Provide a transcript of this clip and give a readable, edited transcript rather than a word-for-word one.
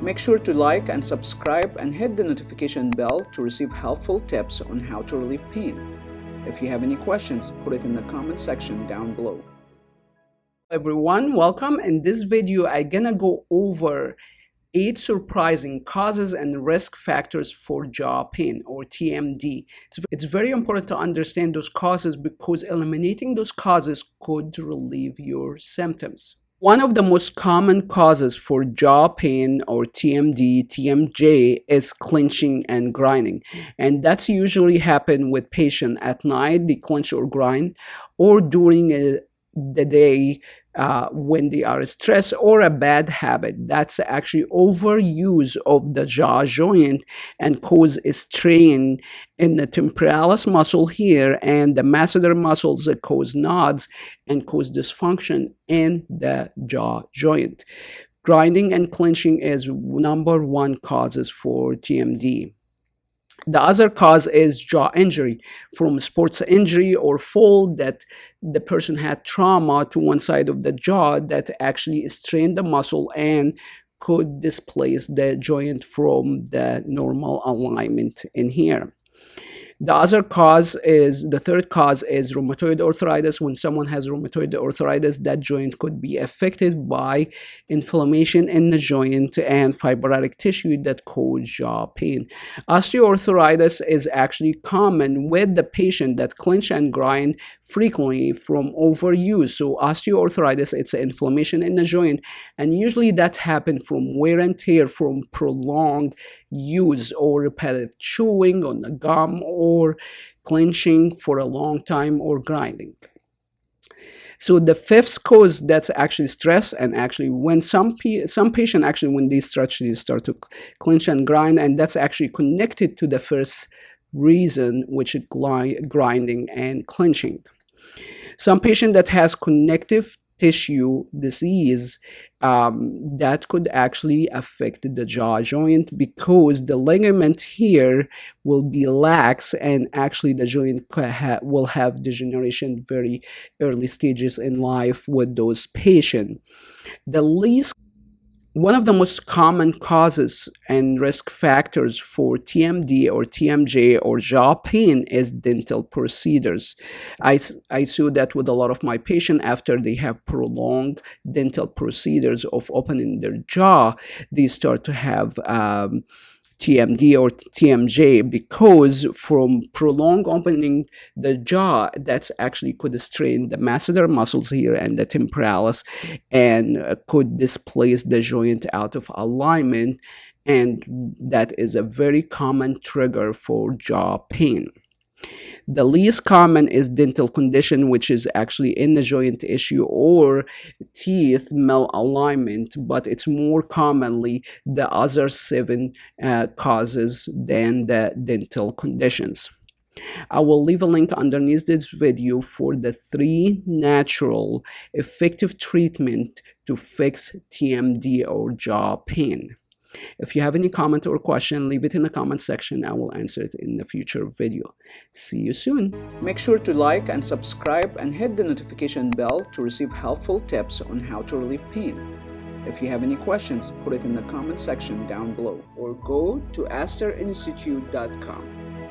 Make sure to like and subscribe and hit the notification bell to receive helpful tips on how to relieve pain. If you have any questions, put it in the comment section down below. Everyone, welcome. In this video, I'm gonna go over 8 surprising causes and risk factors for jaw pain, or TMD. It's very important to understand those causes because eliminating those causes could relieve your symptoms. One of the most common causes for jaw pain, or TMD, TMJ, is clenching and grinding. And that's usually happen with patient at night, they clench or grind, or during the day when they are stressed, or a bad habit. That's actually overuse of the jaw joint and cause a strain in the temporalis muscle here and the masseter muscles that cause nods and cause dysfunction in the jaw joint. Grinding and clenching is number one causes for TMD. The other cause is jaw injury from sports injury or fall, that the person had trauma to one side of the jaw that actually strained the muscle and could displace the joint from the normal alignment in here. The third cause is rheumatoid arthritis. When someone has rheumatoid arthritis, that joint could be affected by inflammation in the joint and fibrotic tissue that cause jaw pain. Osteoarthritis is actually common with the patient that clench and grind frequently from overuse. So osteoarthritis, it's an inflammation in the joint, and usually that happens from wear and tear from prolonged use or repetitive chewing on the gum or clenching for a long time or grinding. So the fifth cause, that's actually stress, and actually when some patient actually when they stretch, they start to clench and grind, and that's actually connected to the first reason, which is grinding and clenching. Some patient that has connective tissue disease, that could actually affect the jaw joint because the ligament here will be lax, and actually the joint will have degeneration very early stages in life with those patients. One of the most common causes and risk factors for TMD or TMJ or jaw pain is dental procedures. I saw that with a lot of my patients after they have prolonged dental procedures of opening their jaw, they start to have TMD or TMJ because from prolonged opening the jaw, that's actually could strain the masseter muscles here and the temporalis and could displace the joint out of alignment, and that is a very common trigger for jaw pain. The least common is dental condition, which is actually in the joint issue or teeth malalignment, but it's more commonly the other 7 causes than the dental conditions. I will leave a link underneath this video for the 3 natural effective treatment to fix TMD or jaw pain. If you have any comment or question, leave it in the comment section. I will answer it in the future video. See you soon. Make sure to like and subscribe and hit the notification bell to receive helpful tips on how to relieve pain. If you have any questions, put it in the comment section down below or go to astrinstitute.com.